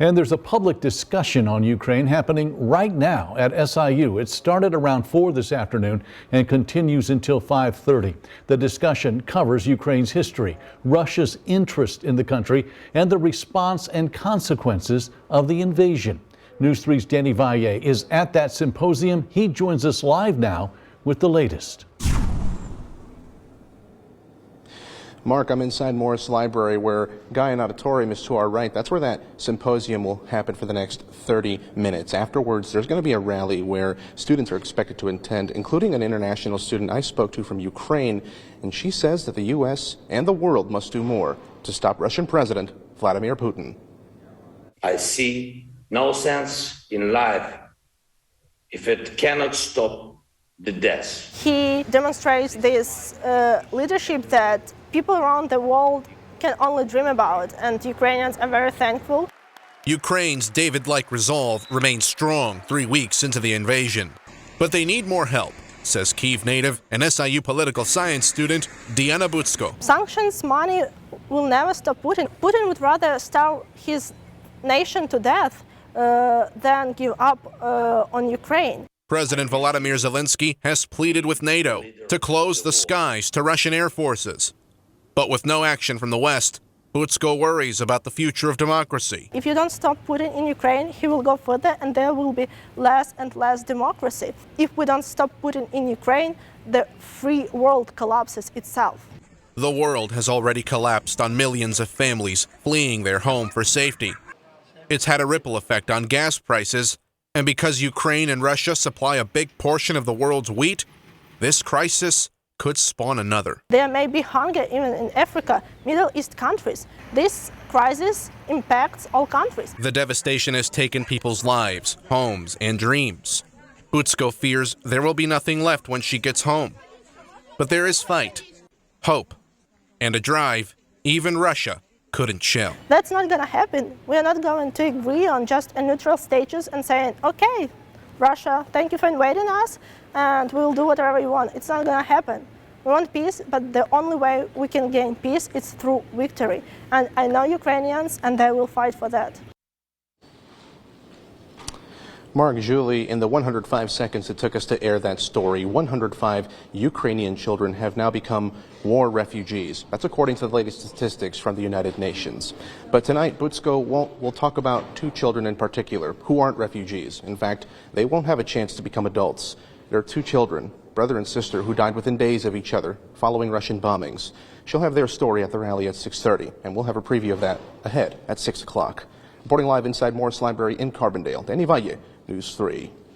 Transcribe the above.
And there's a public discussion on Ukraine happening right now at SIU. It started around 4 this afternoon and continues until 5:30. The discussion covers Ukraine's history, Russia's interest in the country, and the response and consequences of the invasion. News 3's Danny Valle is at that symposium. He joins us live now with the latest. Mark, I'm inside Morris Library where Guyan Auditorium is to our right. That's where that symposium will happen for the next 30 minutes. Afterwards, there's going to be a rally where students are expected to attend, including an international student I spoke to from Ukraine, and she says that the U.S. and the world must do more to stop Russian President Vladimir Putin. I see no sense in life if it cannot stop the death. He demonstrates this leadership that people around the world can only dream about, and Ukrainians are very thankful. Ukraine's David-like resolve remains strong 3 weeks into the invasion. But they need more help, says Kyiv native and SIU political science student Diana Butsko. Sanctions money will never stop Putin. Putin would rather starve his nation to death than give up on Ukraine. President Volodymyr Zelensky has pleaded with NATO to close the skies to Russian air forces. But with no action from the West, Butsko worries about the future of democracy. If you don't stop Putin in Ukraine, he will go further and there will be less and less democracy. If we don't stop Putin in Ukraine, the free world collapses itself. The world has already collapsed on millions of families fleeing their home for safety. It's had a ripple effect on gas prices, and because Ukraine and Russia supply a big portion of the world's wheat, this crisis could spawn another. There may be hunger even in Africa, Middle East countries. This crisis impacts all countries. The devastation has taken people's lives, homes, and dreams. Butsko fears there will be nothing left when she gets home. But there is fight, hope, and a drive even Russia couldn't chill. That's not going to happen. We're not going to agree on just a neutral status and saying, okay, Russia, thank you for invading us, and we'll do whatever you want. It's not going to happen. We want peace, but the only way we can gain peace is through victory. And I know Ukrainians, and they will fight for that. Mark, Julie, in the 105 seconds it took us to air that story, 105 Ukrainian children have now become war refugees. That's according to the latest statistics from the United Nations. But tonight, Butsko will talk about 2 children in particular who aren't refugees. In fact, they won't have a chance to become adults. There are 2 children, brother and sister, who died within days of each other following Russian bombings. She'll have their story at the rally at 6:30, and we'll have a preview of that ahead at 6 o'clock. Reporting live inside Morris Library in Carbondale, Danny Valle, News 3.